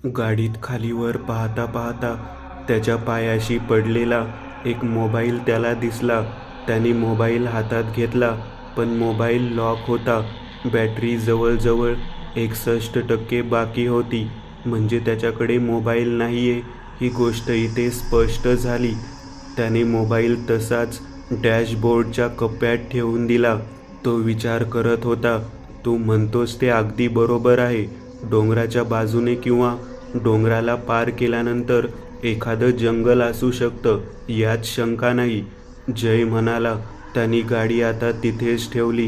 गाडीत खालीवर पाहता पाहता त्याच्या पायाशी पडलेला एक मोबाईल त्याला दिसला. त्याने मोबाईल हातात घेतला, पण मोबाईल लॉक होता. बॅटरी जवळजवळ 61% बाकी होती. म्हणजे त्याच्याकडे मोबाईल नाहीये ही गोष्ट इथे स्पष्ट झाली. त्याने मोबाईल तसाच डॅशबोर्डच्या कप्प्यात ठेवून दिला. तो विचार करत होता, तू म्हणतोस ते अगदी बरोबर आहे. डोंगराच्या बाजूने किंवा डोंगराला पार केल्यानंतर एखादं जंगल असू शकतं, यात शंका नाही. जय म्हणाला. त्याने गाडी आता तिथेच ठेवली.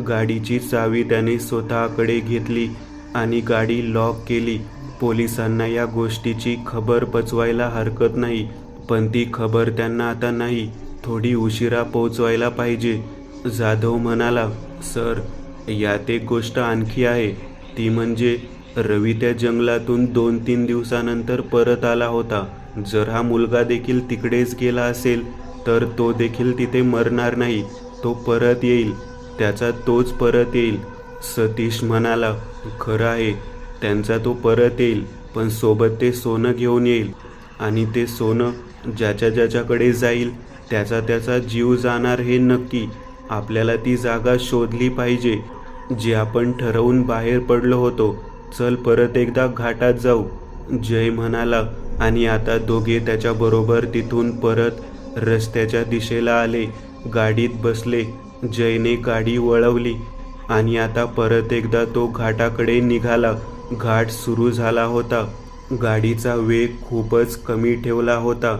गाडीची चावी त्याने स्वतःकडे घेतली आणि गाडी लॉक केली. पोलिसांना या गोष्टीची खबर पचवायला हरकत नाही, पण ती खबर त्यांना आता नाही, थोडी उशिरा पोहोचवायला पाहिजे. जाधव म्हणाला, सर, यात एक गोष्ट आणखी आहे. ती म्हणजे रवी त्या जंगलातून 2-3 दिवसानंतर परत आला होता. जर हा मुलगा देखील तिकडेच गेला असेल तर तो देखील तिथे मरणार नाही. तो परत येईल, त्याचा तोच परत येईल. सतीश म्हणाला, खरं आहे, त्यांचा तो परत येईल, पण सोबत ते सोनं घेऊन येईल. आणि ते सोनं ज्याच्याकडे जाईल त्याचा जीव जाणार हे नक्की. आपल्याला ती जागा शोधली पाहिजे, जी आपण ठरवून बाहेर पडलो होतो. चल परत एकदा घाटात जाऊ, जय म्हणाला. आणि आता दोघे त्याच्याबरोबर तिथून परत रस्त्याच्या दिशेला आले. गाडीत बसले. जयने गाडी वळवली आणि आता परत एकदा तो घाटाकडे निघाला. घाट सुरू झाला होता. गाडीचा वेग खूपच कमी ठेवला होता.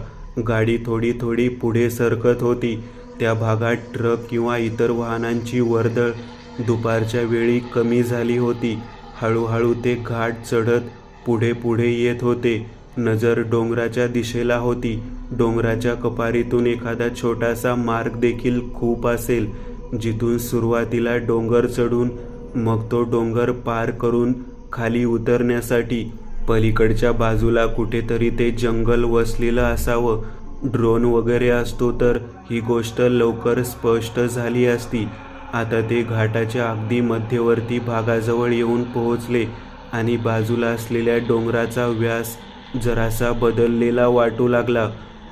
गाडी थोडी थोडी पुढे सरकत होती. त्या भागात ट्रक किंवा इतर वाहनांची वर्दळ दुपारच्या वेळी कमी झाली होती. हळूहळू ते घाट चढत पुढे पुढे येत होते. नजर डोंगराच्या दिशेला होती. डोंगराच्या कपारीतून एखादा छोटासा मार्ग देखील खूप असेल, जिथून सुरुवातीला डोंगर चढून मग तो डोंगर पार करून खाली उतरण्यासाठी पलीकडच्या बाजूला कुठेतरी ते जंगल वसलेलं असावं. ड्रोन वगैरे असतो तर ही गोष्ट लवकर स्पष्ट झाली असती. आता ते घाटाच्या अगदी मध्यवर्ती भागाजवळ येऊन पोहोचले आणि बाजूला असलेल्या डोंगराचा व्यास जरासा बदललेला वाटू लागला.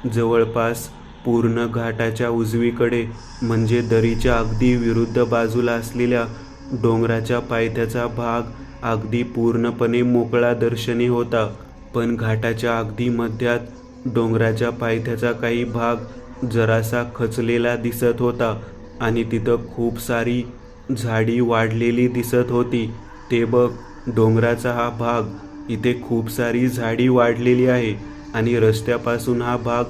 जवळपास पूर्ण घाटाच्या उजवीकडे म्हणजे दरीच्या अगदी विरुद्ध बाजूला असलेल्या डोंगराच्या पायथ्याचा भाग अगदी पूर्णपणे मोकळा दर्शनी होता. पण घाटाच्या अगदी मध्यात डोंगराच्या पायथ्याचा काही भाग जरासा खचलेला दिसत होता आणि तिथं खूप सारी झाडी वाढलेली दिसत होती. ते बघ, डोंगराचा हा भाग, इथे खूप सारी झाडी वाढलेली आहे आणि रस्त्यापासून हा भाग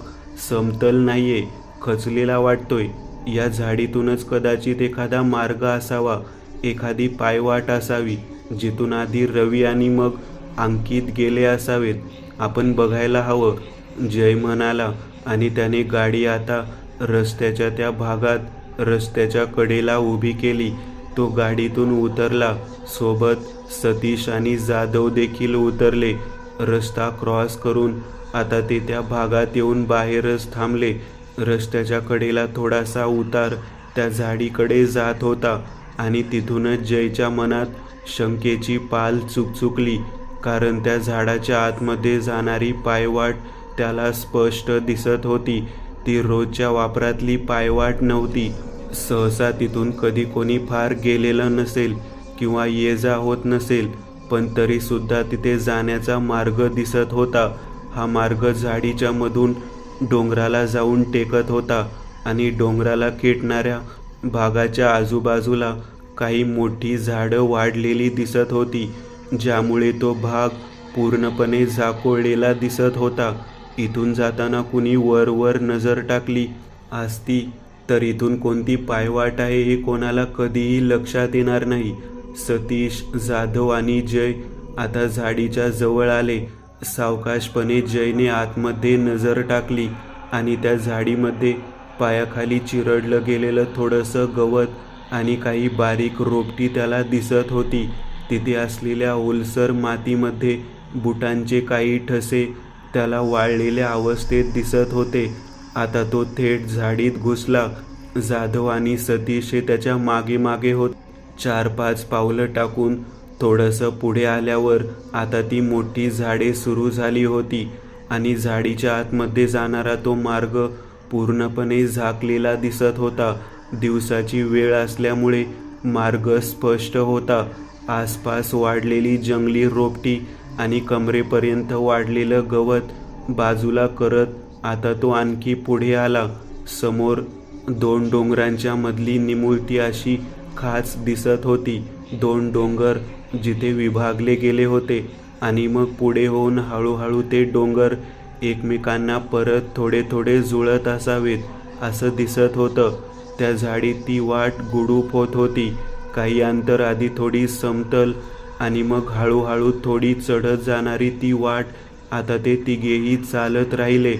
समतल नाहीये, खचलेला वाटतोय. या झाडीतूनच कदाचित एखादा मार्ग असावा, एखादी पायवाट असावी, जिथून आधी रवी आणि मग अंकित गेले असावेत. आपण बघायला हवं, जय म्हणाला. आणि त्याने गाडी आता रस्त्याच्या त्या भागात रस्त्याच्या कडेला उभी केली. तो गाडीतून उतरला. सोबत सतीश आणि जाधव देखील उतरले. रस्ता क्रॉस करून आता ते त्या भागात येऊन बाहेरच थांबले. रस्त्याच्या कडेला थोडासा उतार त्या झाडीकडे जात होता आणि तिथूनच जयच्या मनात शंकेची पाल चुकचुकली, कारण त्या झाडाच्या आतमध्ये जाणारी पायवाट त्याला स्पष्ट दिसत होती. ती रोजच्या वापरातली पायवाट नव्हती. सहसा तिथून कधी कोणी फार गेलेलं नसेल किंवा ये जा होत नसेल, पण तरीसुद्धा तिथे जाण्याचा मार्ग दिसत होता. हा मार्ग झाडीच्या मधून डोंगराला जाऊन टेकत होता आणि डोंगराला खेटणाऱ्या भागाच्या आजूबाजूला काही मोठी झाडं वाढलेली दिसत होती, ज्यामुळे तो भाग पूर्णपणे झाकोळलेला दिसत होता. इथून जाताना कुणी वर नजर टाकली असती तर इथून कोणती पायवाट आहे हे कोणाला कधीही लक्षात येणार नाही. सतीश, जाधव आणि जय आता झाडीच्या जवळ आले. सावकाशपणे जयने आतमध्ये नजर टाकली आणि त्या झाडीमध्ये पायाखाली चिरडलं गेलेलं थोडंसं गवत आणि काही बारीक रोपटी त्याला दिसत होती. तिथे असलेल्या ओलसर मातीमध्ये बुटांचे काही ठसे त्याला वाळलेल्या अवस्थेत दिसत होते. आता तो थेट झाडीत घुसला. जाधव आणि सतीश हे त्याच्या मागे मागे होत. 4-5 पावलं टाकून थोडंसं पुढे आल्यावर आता ती मोठी झाडे सुरू झाली होती आणि झाडीच्या आतमध्ये जाणारा तो मार्ग पूर्णपणे झाकलेला दिसत होता. दिवसाची वेळ असल्यामुळे मार्ग स्पष्ट होता. आसपास वाढलेली जंगली रोपटी आणि कमरेपर्यंत वाढलेलं गवत बाजूला करत आता तो आणखी पुढे आला. समोर 2 डोंगरांच्या मधली निमुळती अशी खाच दिसत होती. 2 डोंगर जिथे विभागले गेले होते आणि मग पुढे होऊन हळूहळू ते डोंगर एकमेकांना परत थोडे थोडे जुळत असावेत असं दिसत होतं. त्या झाडीत ती वाट गुडूप होत होती. काही अंतर आधी थोडी समतल आणि मग हळूहळू थोडी चढत जाणारी ती वाट. आता ते तिघेही चालत राहिले.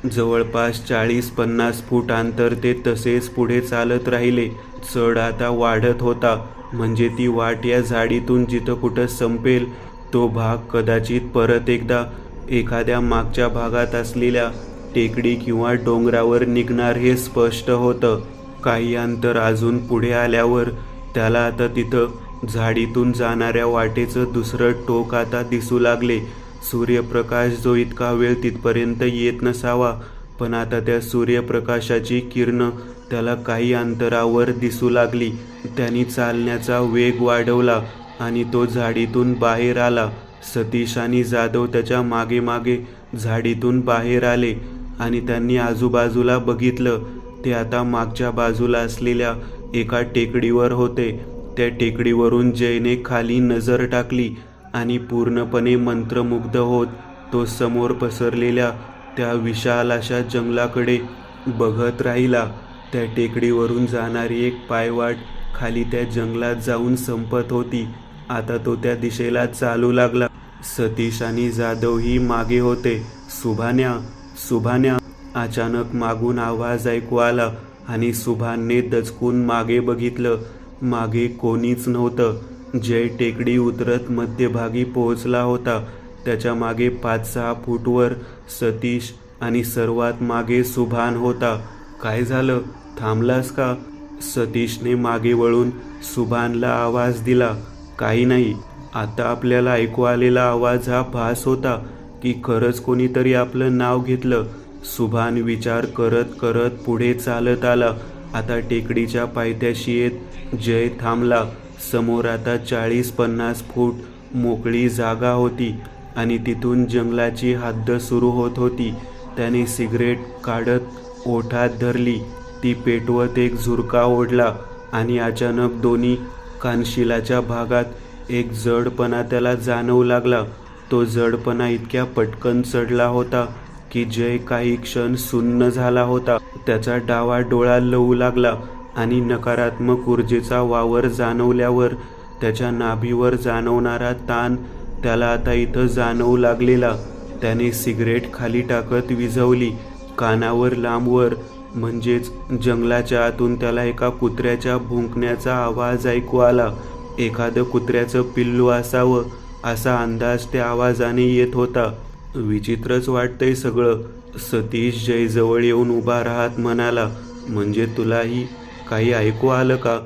जवळपास 40-50 फूट अंतर ते तसेच पुढे चालत राहिले. चढ आता वाढत होता. म्हणजे ती वाट या झाडीतून जिथं कुठं संपेल तो भाग कदाचित परत एकदा एखाद्या मागच्या भागात असलेल्या टेकडी किंवा डोंगरावर निघणार हे स्पष्ट होतं. काही अंतर अजून पुढे आल्यावर त्याला आता तिथं झाडीतून जाणाऱ्या वाटेचं दुसरं टोक आता दिसू लागले. सूर्यप्रकाश जो इतका वेळ तिथपर्यंत येत नसावा, पण आता त्या सूर्यप्रकाशाची किरणं त्याला काही अंतरावर दिसू लागली. त्यांनी चालण्याचा वेग वाढवला आणि तो झाडीतून बाहेर आला. सतीश आणि जाधव त्याच्या मागे मागे झाडीतून बाहेर आले आणि त्यांनी आजूबाजूला बघितलं. ते आता मागच्या बाजूला असलेल्या एका टेकडीवर होते. त्या टेकडीवरून जयने खाली नजर टाकली आणि पूर्णपणे मंत्रमुग्ध होत तो समोर पसरलेल्या त्या विशाल अशा जंगलाकडे बघत राहिला. त्या टेकडीवरून जाणारी एक पायवाट खाली त्या जंगलात जाऊन संपत होती. आता तो त्या दिशेला चालू लागला. सतीश आणि जाधवही मागे होते. सुभान्या, सुभान्या. अचानक मागून आवाज ऐकू आला आणि सुभानने दचकून मागे बघितलं. मागे कोणीच नव्हतं. जय टेकडी उतरत मध्यभागी पोहोचला होता. त्याच्या मागे 5-6 फूटवर सतीश आणि सर्वात मागे सुभान होता. काय झालं, थांबलास का? सतीशने मागे वळून सुभानला आवाज दिला. काही नाही. आता आपल्याला ऐकू आलेला आवाज हा भास होता की खरंच कोणीतरी आपलं नाव घेतलं? सुभान विचार करत करत पुढे चालत आला. आता टेकडीच्या पायथ्याशी येत जय थांबला. समोर आता 40-50 फूट मोकळी जागा होती आणि तिथून जंगलाची हद्द सुरू होत होती. त्याने सिगरेट काढत ओठात धरली. ती पेटवत एक झुरका ओढला आणि अचानक दोन्ही कानशिलाच्या भागात एक जडपणा त्याला जाणवू लागला. तो जडपणा इतक्या पटकन चढला होता की जय काही क्षण सुन्न झाला होता. त्याचा डावा डोळा लवू लागला आणि नकारात्मक ऊर्जेचा वावर जाणवल्यावर त्याच्या नाभीवर जाणवणारा ताण त्याला आता इथं जाणवू लागलेला. त्याने सिगरेट खाली टाकत विझवली. कानावर लांबवर म्हणजेच जंगलाच्या आतून त्याला एका कुत्र्याच्या भुंकण्याचा आवाज ऐकू आला. एखादं कुत्र्याचं पिल्लू असावं असा अंदाज त्या आवाजाने येत होता. विचित्रच वाटतंय सगळं. सतीश जयजवळ येऊन उभा राहत म्हणाला. म्हणजे तुलाही काही ऐकू आलं का?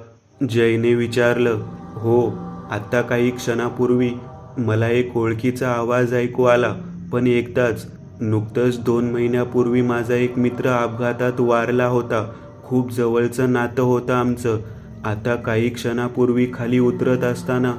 जयने विचारलं. हो, आत्ता काही क्षणापूर्वी मला एक ओळखीचा आवाज ऐकू आला, पण एकदाच. नुकतंच 2 महिन्यापूर्वी माझा एक मित्र अपघातात वारला होता. खूप जवळचं नातं होतं आमचं. आता काही क्षणापूर्वी खाली उतरत असताना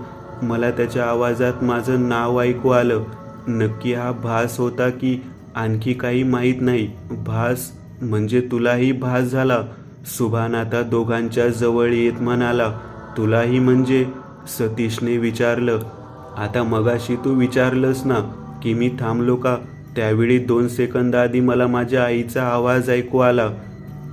मला त्याच्या आवाजात माझं नाव ऐकू आलं. नक्की हा भास होता की आणखी काही माहीत नाही. भास म्हणजे तुलाही भास झाला? सुभान आता दोघांच्या जवळ येत म्हणाला. तुलाही म्हणजे? सतीशने विचारलं. आता मगाशी तू विचारलंस ना की मी थांबलो का? त्यावेळी 2 सेकंद आधी मला माझ्या आईचा आवाज ऐकू आला.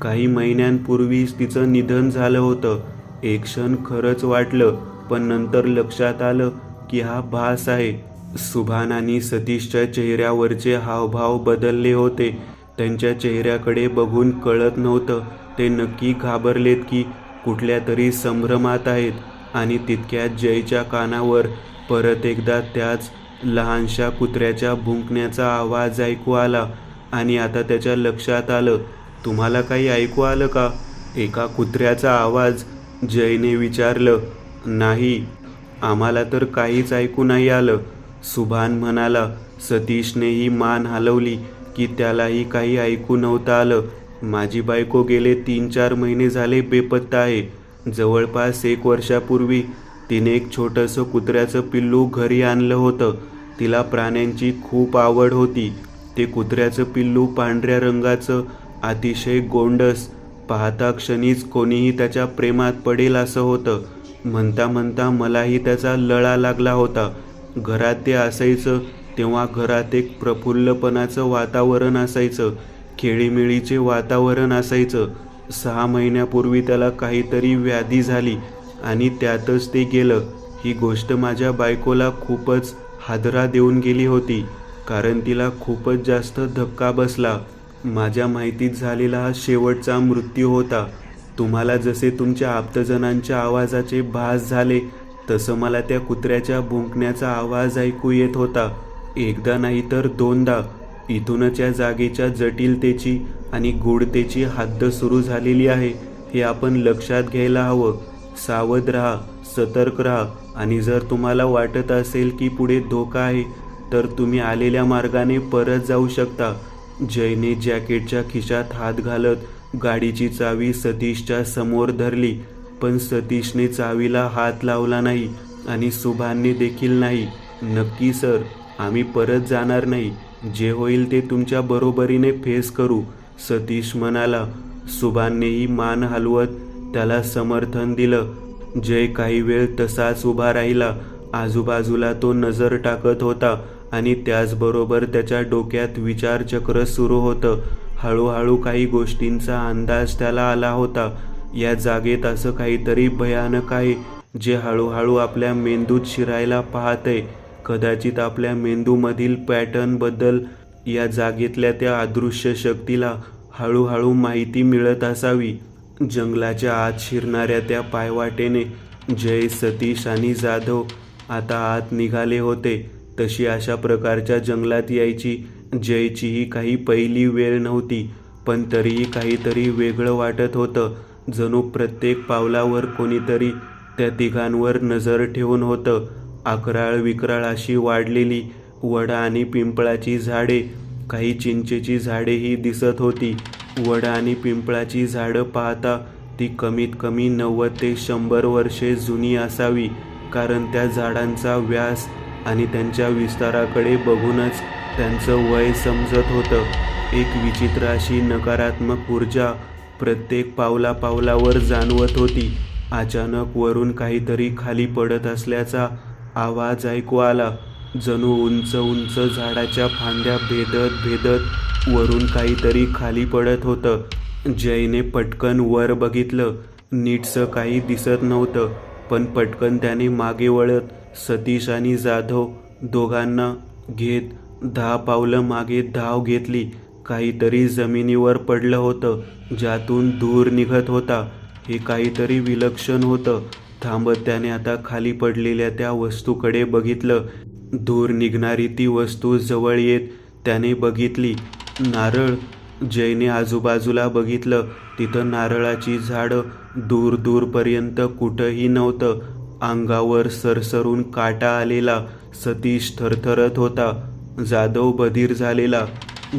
काही महिन्यांपूर्वीच तिचं निधन झालं होतं. एक क्षण खरंच वाटलं, पण नंतर लक्षात आलं की हा भास आहे. सुभान आणि सतीशच्या चेहऱ्यावरचे हावभाव बदलले होते. त्यांच्या चेहऱ्याकडे बघून कळत नव्हतं ते नक्की घाबरलेत की कुठल्या तरी संभ्रमात आहेत. आणि तितक्यात जयच्या कानावर परत एकदा त्याच लहानशा कुत्र्याच्या भुंकण्याचा आवाज ऐकू आला. आणि आता त्याच्या लक्षात आलं. तुम्हाला काही ऐकू आलं का? एका कुत्र्याचा आवाज? जयने विचारलं. नाही. आम्हाला तर काहीच ऐकू नाही आलं, सुभान म्हणाला. सतीशनेही मान हलवली की त्यालाही काही ऐकू नव्हतं आलं. माझी बायको गेले 3-4 महिने झाले बेपत्ता आहे. जवळपास 1 वर्षापूर्वी तिने एक छोटंसं कुत्र्याचं पिल्लू घरी आणलं होतं. तिला प्राण्यांची खूप आवड होती. ते कुत्र्याचं पिल्लू पांढऱ्या रंगाचं, अतिशय गोंडस. पाहता क्षणीच कोणीही त्याच्या प्रेमात पडेल असं होतं. म्हणता म्हणता मलाही त्याचा लळा लागला होता. घरात ते असायचं तेव्हा घरात एक प्रफुल्लपणाचं वातावरण असायचं, खेळीमेळीचे वातावरण असायचं. 6 महिन्यापूर्वी त्याला काहीतरी व्याधी झाली आणि त्यातच ते गेलं. ही गोष्ट माझ्या बायकोला खूपच हादरा देऊन गेली होती, कारण तिला खूपच जास्त धक्का बसला. माझ्या माहितीत झालेला हा शेवटचा मृत्यू होता. तुम्हाला जसे तुमच्या आप्तजनांच्या आवाजाचे भास झाले, तसं मला त्या कुत्र्याच्या भुंकण्याचा आवाज ऐकू येत होता. एकदा नाही तर 2दा. इथूनच या जागेच्या जटिलतेची आणि गूढतेची हद्द सुरू झालेली आहे, हे आपण लक्षात घ्यायला हवं. सावध राहा, सतर्क राहा, आणि जर तुम्हाला वाटत असेल की पुढे धोका आहे, तर तुम्ही आलेल्या मार्गाने परत जाऊ शकता. जयने जॅकेटच्या खिशात हात घालत गाडीची चावी सतीशच्या समोर धरली, पण सतीशने चावीला हात लावला नाही आणि सुभानने देखील नाही. नक्की सर, आम्ही परत जाणार नाही. जे होईल ते तुमच्या बरोबरीने फेस करू, सतीश म्हणाला. सुभाननेही मान हलवत त्याला समर्थन दिलं. जय काही वेळ तसाच उभा राहिला. आजूबाजूला तो नजर टाकत होता आणि त्याचबरोबर त्याच्या डोक्यात विचारचक्र सुरू होतं. हळूहळू काही गोष्टींचा अंदाज त्याला आला होता. या जागेत असं काहीतरी भयानक आहे, जे हळूहळू आपल्या मेंदूत शिरायला पाहतंय. कदाचित आपल्या मेंदूमधील पॅटर्नबद्दल या जागेतल्या त्या अदृश्य शक्तीला हळूहळू माहिती मिळत असावी. जंगलाच्या आत शिरणाऱ्या त्या पायवाटेने जय, सतीश आणि जाधव आता आत निघाले होते. तशी अशा प्रकारच्या जंगलात यायची जयचीही काही पहिली वेळ नव्हती, पण तरीही काहीतरी वेगळं वाटत होतं. जणू प्रत्येक पावलावर कोणीतरी त्या तिघांवर नजर ठेवून होतं. अकराळ विक्राळ अशी वाढलेली वड आणि पिंपळाची झाडे, काही चिंचेची झाडेही दिसत होती. वड आणि पिंपळाची झाडं पाहता ती कमीत कमी 90 ते 100 वर्षे जुनी असावी, कारण त्या झाडांचा व्यास आणि त्यांच्या विस्ताराकडे बघूनच त्यांचं वय समजत होतं. एक विचित्र अशी नकारात्मक ऊर्जा प्रत्येक पावलावर जाणवत होती. अचानक वरून काहीतरी खाली पडत असल्याचा आवाज ऐकू आला. जणू उंच उंच झाडाच्या फांद्या भेदत वरून काहीतरी खाली पडत होतं. जयने पटकन वर बघितलं. नीटसं काही दिसत नव्हतं, पण पटकन त्याने मागे वळत सतीश आणि जाधव दोघांना घेत 10 पावलं मागे धाव घेतली. काहीतरी जमिनीवर पडलं होतं, ज्यातून धूर निघत होता. हे काहीतरी विलक्षण होतं. थांबत त्याने आता खाली पडलेल्या त्या वस्तूकडे बघितलं. धूर निघणारी ती वस्तू जवळ येत त्याने बघितली. नारळ. जयने आजूबाजूला बघितलं. तिथं नारळाची झाडं दूरपर्यंत कुठंही नव्हतं. अंगावर सरसरून काटा आलेला सतीश थरथरत होता. जाधव बधीर झालेला.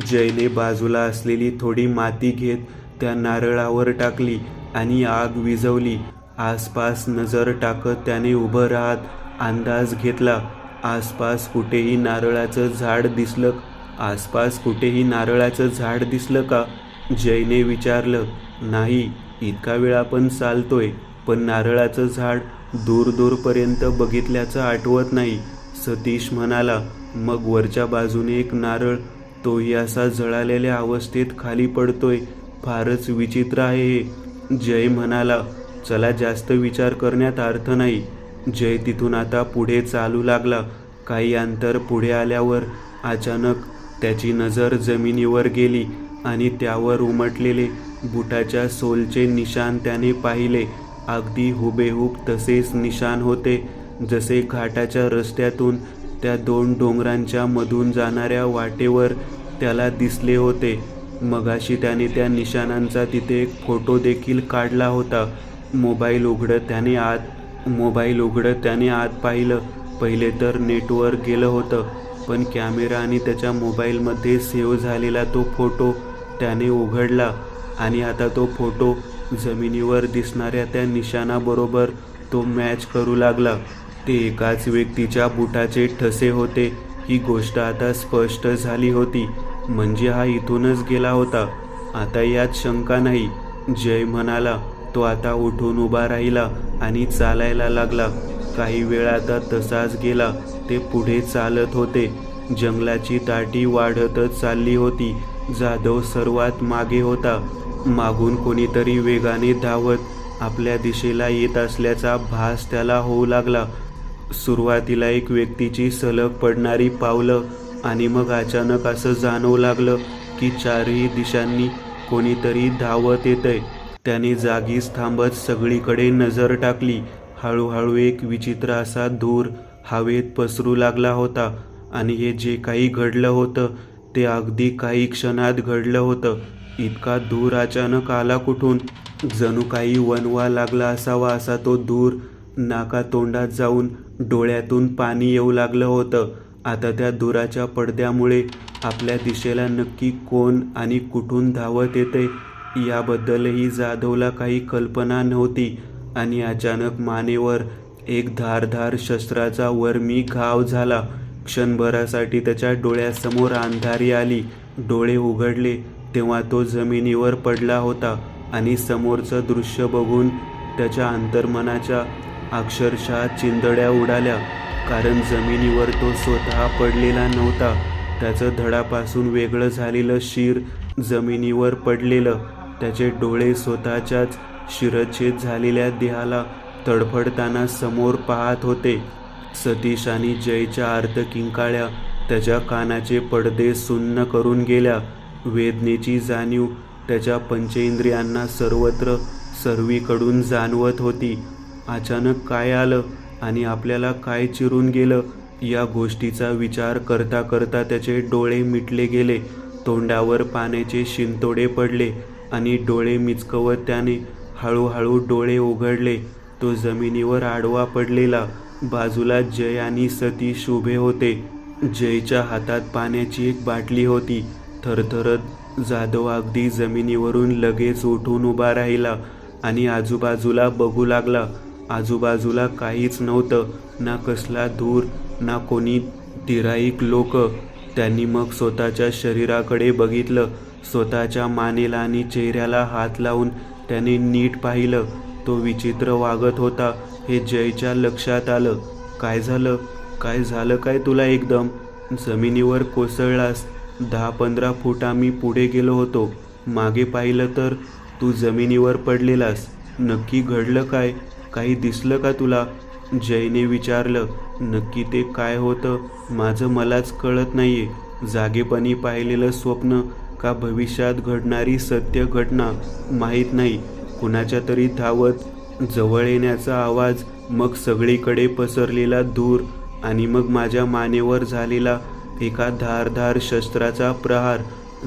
जयने बाजूला असलेली थोडी माती घेत त्या नारळावर टाकली आणि आग विझवली. आसपास नजर टाकत त्याने उभं राहत अंदाज घेतला. आसपास कुठेही नारळाचं झाड दिसलं का? जयने विचारलं. नाही, इतका वेळ आपण चालतोय, पण नारळाचं झाड दूरपर्यंत बघितल्याचं आठवत नाही, सतीश म्हणाला. मग वरच्या बाजूने एक नारळ, तोही असा जळालेल्या अवस्थेत खाली पडतोय. फारच विचित्र आहे हे, जय म्हणाला. चला, जास्त विचार करण्यात अर्थ नाही. जय तिथून आता पुढे चालू लागला. काही अंतर पुढे आल्यावर अचानक त्याची नजर जमिनीवर गेली आणि त्यावर उमटलेले बुटाच्या सोलचे निशाण त्याने पाहिले. अगदी हुबेहूब तसेच निशाण होते, जसे घाटाच्या रस्त्यातून त्या 2 डोंगरांच्या मधून जाणाऱ्या वाटेवर त्याला दिसले होते. मगाशी त्याने त्या निशाणांचा तिथे एक फोटो देखील काढला होता. मोबाईल उघडत त्याने आत मोबाईल उघडत त्याने आत पाहिलं. पहिले तर नेटवर्क गेलं होतं, पण कॅमेरा आणि त्याच्या मोबाईलमध्ये सेव्ह झालेला तो फोटो त्याने उघडला आणि आता तो फोटो जमिनीवर दिसणाऱ्या त्या निशाणाबरोबर तो मॅच करू लागला. ते एकाच व्यक्तीच्या बुटाचे ठसे होते. ही गोष्ट आता स्पष्ट झाली होती. म्हणजे हा इथूनच गेला होता, आता यात शंका नाही. जय म्हणाला. तो आता उठून उभा राहिला आणि चालायला लागला. काही वेळ आता तसाच गेला. ते पुढे चालत होते. जंगलाची दाटी वाढतच चालली होती. जाधव सर्वात मागे होता. मागून कोणीतरी वेगाने धावत आपल्या दिशेला येत असल्याचा भास त्याला होऊ लागला. सुरुवातीला एक व्यक्तीची सलग पडणारी पावलं आणि मग अचानक असं जाणवू लागलं की चारही दिशांनी कोणीतरी धावत येतंय. त्याने जागीच थांबत सगळीकडे नजर टाकली. हळूहळू एक विचित्र असा धूर हवेत पसरू लागला होता आणि हे जे काही घडलं होतं ते अगदी काही क्षणात घडलं होतं. इतका धूर अचानक आला कुठून? जणू काही वणवा लागला असावा असा तो धूर नाकातोंडात जाऊन डोळ्यातून पाणी येऊ लागलं होतं. आता त्या धुराच्या पडद्यामुळे आपल्या दिशेला नक्की कोण आणि कुठून धावत येते याबद्दलही जाधवला काही कल्पना नव्हती. आणि अचानक मानेवर एक धारदार शस्त्राचा वर्मी घाव झाला. क्षणभरासाठी त्याच्या डोळ्यासमोर अंधारी आली. डोळे उघडले तेव्हा तो जमिनीवर पडला होता आणि समोरचं दृश्य बघून त्याच्या अंतर्मनाच्या अक्षरशः चिंधड्या उडाल्या. कारण जमिनीवर तो स्वतः पडलेला नव्हता. त्याचं धडापासून वेगळं झालेलं शिर जमिनीवर पडलेलं. त्याचे डोळे स्वतःच्याच शिरच्छेद झालेल्या देहाला तडफडताना समोर पाहत होते. सतीश आणि जयच्या आर्तकिंकाळ्या त्याच्या कानाचे पडदे सुन्न करून गेल्या. वेदनेची जाणीव त्याच्या पंचेंद्रियांना सर्वत्र सर्वीकडून जाणवत होती. अचानक काय आलं आणि आपल्याला काय चिरून गेलं या गोष्टीचा विचार करता करता त्याचे डोळे मिटले गेले. तोंडावर पाण्याचे शिंतोडे पडले आणि डोळे मिचकवत त्याने हळूहळू डोळे उघडले. तो जमिनीवर आडवा पडलेला. बाजूला जय आणि सतीश उभे होते. जयच्या हातात पाण्याची एक बाटली होती. थरथरत जाधव अगदी जमिनीवरून लगेच उठून उभा राहिला आणि आजूबाजूला बघू लागला. आजूबाजूला काहीच नव्हतं. ना कसला धूर, ना कोणी तिराईक लोक. त्यांनी मग स्वतःच्या शरीराकडे बघितलं. स्वतःच्या मानेला आणि चेहऱ्याला हात लावून त्याने नीट पाहिलं. तो विचित्र वागत होता हे जयच्या लक्षात आलं. काय झालं? काय झालं काय तुला एकदम? जमिनीवर कोसळलास. 10-15 फूट आम्ही पुढे गेलो होतो. मागे पाहिलं तर तू जमिनीवर पडलेलास. नक्की घडलं काय? काही दिसलं का तुला? जयने विचारलं. नक्की ते काय होतं माझं मलाच कळत नाहीये. जागेपणी पाहिलेलं स्वप्न का भविष्यात घडणारी सत्य घटना माहीत नाही. कुणाच्या तरी धावत जवळ येण्याचा आवाज, मग सगळीकडे पसरलेला धूर आणि मग माझ्या मानेवर झालेला एका धारदार शस्त्राचा प्रहार.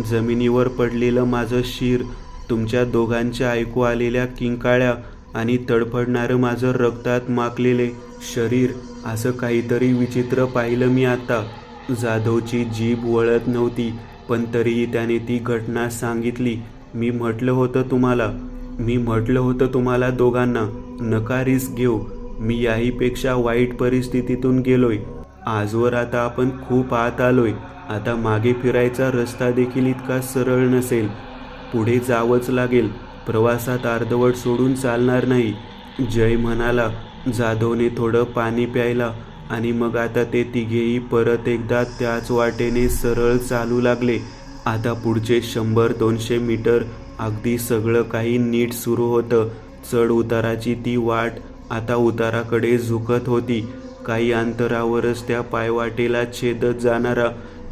जमिनीवर पडलेलं माझं शिर, तुमच्या दोघांच्या ऐकू आलेल्या किंकाळ्या आणि तडफडणारं माझं रक्तात माखलेले शरीर. असं काहीतरी विचित्र पाहिलं मी आता. जाधवची जीभ वळत नव्हती, पण तरीही त्याने ती घटना सांगितली. मी म्हटलं होतं तुम्हाला दोघांना, नका रिस्क घेऊ. मी याहीपेक्षा वाईट परिस्थितीतून गेलोय. आजवर आता आपण खूप आत आलोय. आता मागे फिरायचा रस्ता देखील इतका सरळ नसेल. पुढे जावंच लागेल. प्रवासात अर्धवट सोडून चालणार नाही, जय म्हणाला. जाधवने थोडं पाणी प्यायला आणि मग आता ते तिघेही परत एकदा त्याच वाटेने सरळ चालू लागले. आता पुढचे 100-200 मीटर अगदी सगळं काही नीट सुरू होतं. चढ उताराची ती वाट आता उताराकडे झुकत होती. काही अंतरावरच त्या पायवाटेला छेदत जाणारा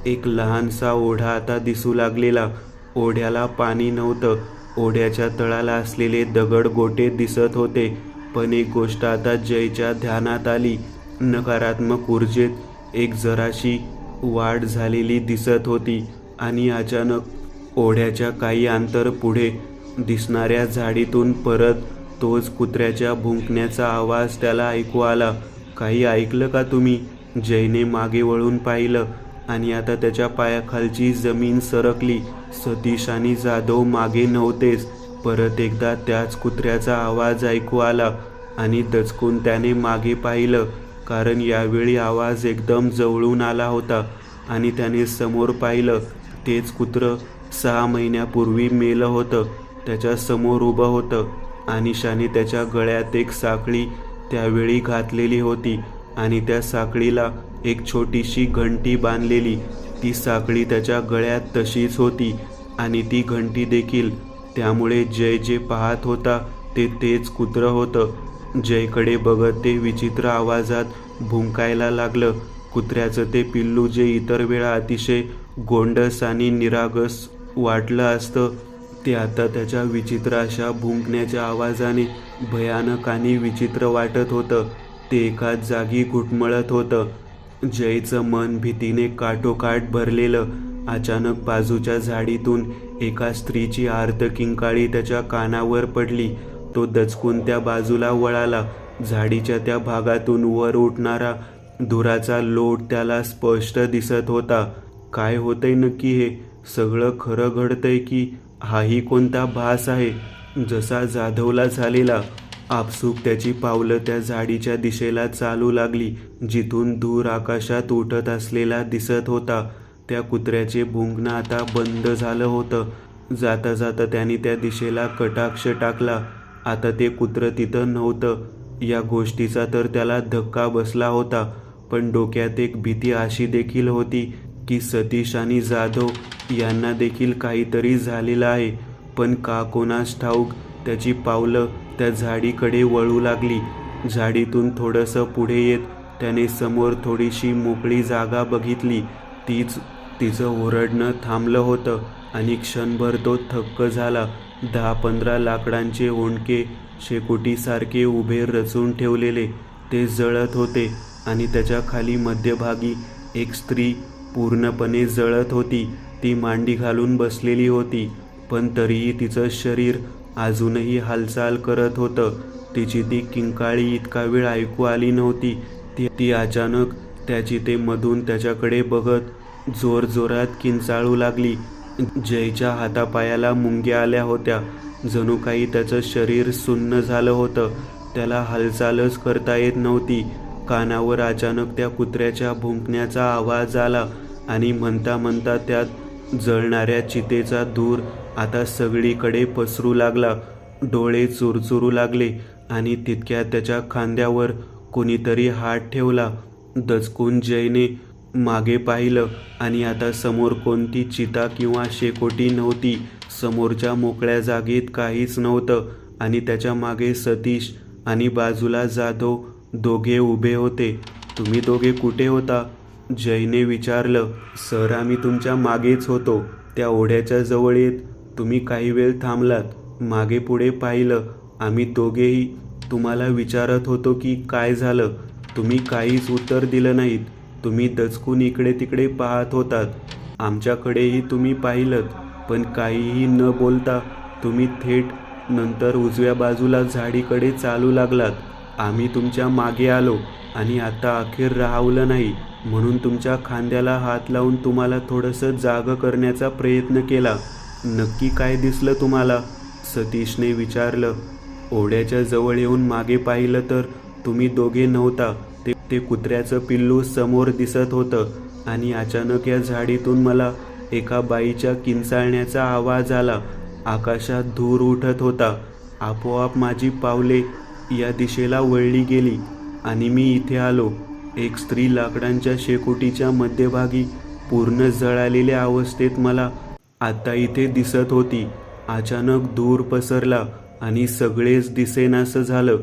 एक लहानसा ओढा आता दिसू लागलेला. ओढ्याला पाणी नव्हतं. ओढ्याच्या तळाला असलेले दगड गोटे दिसत होते. पण एक गोष्ट आता जयच्या ध्यानात आली. नकारात्मक ऊर्जेत एक जराशी वाढ झालेली दिसत होती आणि अचानक ओढ्याच्या काही अंतर पुढे दिसणाऱ्या झाडीतून परत तोच कुत्र्याच्या भुंकण्याचा आवाज त्याला ऐकू आला. काही ऐकलं का तुम्ही? जयने मागे वळून पाहिलं आणि आता त्याच्या पायाखालची जमीन सरकली. सतीश आणि जाधव मागे नव्हतेच. परत एकदा त्याच कुत्र्याचा आवाज ऐकू आला आणि दचकून त्याने मागे पाहिलं, कारण यावेळी आवाज एकदम जवळून आला होता आणि त्याने समोर पाहिलं. तेच कुत्रं 6 महिन्यापूर्वी मेलं होतं त्याच्या समोर उभं होतं. अनिशाने त्याच्या गळ्यात एक साखळी त्यावेळी घातलेली होती आणि त्या साखळीला एक छोटीशी घंटी बांधलेली. ती साखळी त्याच्या गळ्यात तशीच होती आणि ती घंटी देखील. त्यामुळे जय जे पाहत होता ते तेच कुत्रं होतं. जयकडे बघत ते विचित्र आवाजात भुंकायला लागलं. कुत्र्याचं ते पिल्लू जे इतर वेळा अतिशय गोंडस आणि निरागस वाटलं असतं, ते आता त्याच्या विचित्र अशा भुंकण्याच्या आवाजाने भयानक आणि विचित्र वाटत होतं. ते एकाच जागी घुटमळत होतं. जयचं मन भीतीने काठोकाठ भरलेलं. अचानक बाजूच्या झाडीतून एका स्त्रीची आर्त किंकाळी त्याच्या कानावर पडली. तो दचकून त्या बाजूला वळाला. झाडीच्या त्या भागातून वर उठणारा धुराचा लोट त्याला स्पष्ट दिसत होता. काय होतंय नक्की? हे सगळं खरं घडतंय की हाही कोणता भास आहे? जसा जाधवला झालेला. आपसूक त्याची पावलं त्या झाडीच्या दिशेला चालू लागली, जिथून धूर आकाशात उठत असलेला दिसत होता. त्या कुत्र्याचे भुंकणं आता बंद झालं होतं. जाता जाता त्याने त्या दिशेला कटाक्ष टाकला. आता ते कुत्रं तिथं नव्हतं. या गोष्टीचा तर त्याला धक्का बसला होता, पण डोक्यात एक भीती अशी देखील होती की सतीश आणि जाधव यांना देखील काहीतरी झालेलं आहे. पण का कोणास ठाऊक त्याची पावलं त्या झाडीकडे वळू लागली. झाडीतून थोडंसं पुढे येत त्याने समोर थोडीशी मोकळी जागा बघितली. तिचं ओरडणं थांबलं होतं आणि क्षणभर तो थक्क झाला. 10-15 लाकडांचे ओंडके शेकोटीसारखे उभे रचून ठेवलेले ते जळत होते आणि त्याच्या खाली मध्यभागी एक स्त्री पूर्णपणे जळत होती. ती मांडी घालून बसलेली होती, पण तरीही तिचं शरीर अजूनही हालचाल करत होतं. तिची ती किंकाळी इतका वेळ ऐकू आली नव्हती. ती अचानक त्याची ते मधून त्याच्याकडे बघत जोरजोरात किंचाळू लागली. जयच्या हातापायाला मुंग्या आल्या होत्या. जणू काही त्याचं शरीर सुन्न झालं होतं. त्याला हालचालच करता येत नव्हती. कानावर अचानक त्या कुत्र्याच्या भुंकण्याचा आवाज आला आणि म्हणता म्हणता त्यात जळणाऱ्या चितेचा धूर आता सगळीकडे पसरू लागला. डोळे चुरचुरू लागले आणि तितक्यात त्याच्या खांद्यावर कोणीतरी हात ठेवला. दचकून जयने मागे पाहिलं आणि आता समोर कोणती चिता किंवा शेकोटी नव्हती. समोरच्या मोकळ्या जागेत काहीच नव्हतं आणि त्याच्या मागे सतीश आणि बाजूला जाधव दोघे उभे होते. तुम्ही दोघे कुठे होता? जयने विचारलं. सर, आम्ही तुमच्या मागेच होतो. त्या ओढ्याच्या जवळ येत तुम्ही काही वेळ थांबलात. मागे पुढे पाहिलं. आम्ही दोघेही तुम्हाला विचारत होतो की काय झालं. तुम्ही काहीच उत्तर दिलं नाहीत. तुम्ही दचकून इकडे तिकडे पाहत होतात. आमच्याकडेही तुम्ही पाहिलं, पण काहीही न बोलता तुम्ही थेट नंतर उजव्या बाजूला झाडीकडे चालू लागलात. आम्ही तुमच्या मागे आलो आणि आता अखेर राहवलं नाही म्हणून तुमच्या खांद्याला हात लावून तुम्हाला थोडंसं जागं करण्याचा प्रयत्न केला. नक्की काय दिसलं तुम्हाला? सतीशने विचारलं. ओढ्याच्या जवळ येऊन मागे पाहिलं तर तुम्ही दोघे नव्हता. ते कुत्र्याचं पिल्लू समोर दिसत होतं आणि अचानक या झाडीतून मला एका बाईच्या किंचाळण्याचा आवाज आला. आकाशात धूर उठत होता. आपोआप माझी पावले या दिशेला वळली गेली आणि मी इथे आलो. एक स्त्री लाकडांच्या शेकोटीच्या मध्यभागी पूर्ण जळालेल्या अवस्थेत मला आता इथे दिसत होती. अचानक धूर पसरला आणि सगळेच दिसेनासं झालं.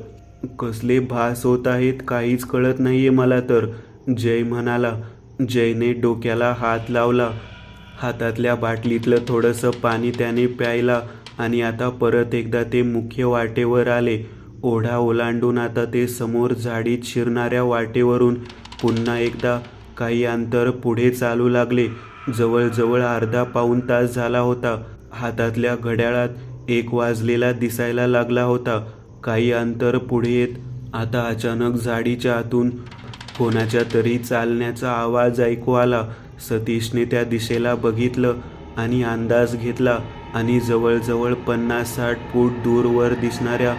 कसले भास होत आहेत काहीच कळत नाहीये मला तर, जय म्हणाला. जयने डोक्याला हात लावला. हातातल्या बाटलीतलं थोडंसं पाणी त्याने प्यायला आणि आता परत एकदा ते मुख्य वाटेवर आले. ओढा ओलांडून आता ते समोर झाडीत शिरणाऱ्या वाटेवरून पुन्हा एकदा काही अंतर पुढे चालू लागले. जवळजवळ अर्धा-पाऊण तास झाला होता. हातातल्या घड्याळात 1 वाजलेला दिसायला लागला होता. काही अंतर पुढे येत आता अचानक झाडीच्या आतून कोणाच्या तरी चालण्याचा आवाज ऐकू आला. सतीशने त्या दिशेला बघितलं आणि अंदाज घेतला आणि जवळजवळ 50-60 फूट दूरवर दिसणाऱ्या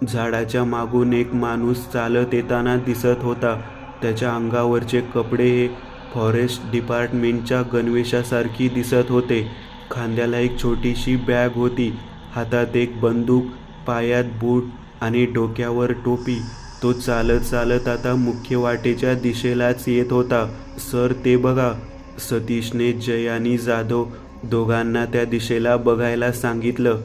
झाडाच्या मागून एक माणूस चालत येताना दिसत होता. त्याच्या अंगावरचे कपडे हे फॉरेस्ट डिपार्टमेंटच्या गणवेशासारखी दिसत होते. खांद्याला एक छोटीशी बॅग होती, हातात एक बंदूक, पायात बूट आणि डोक्यावर टोपी. तो चालत चालत आता मुख्य वाटेच्या दिशेलाच येत होता. सर, ते बघा. सतीशने जय आणि जाधव दोघांना त्या दिशेला बघायला सांगितलं.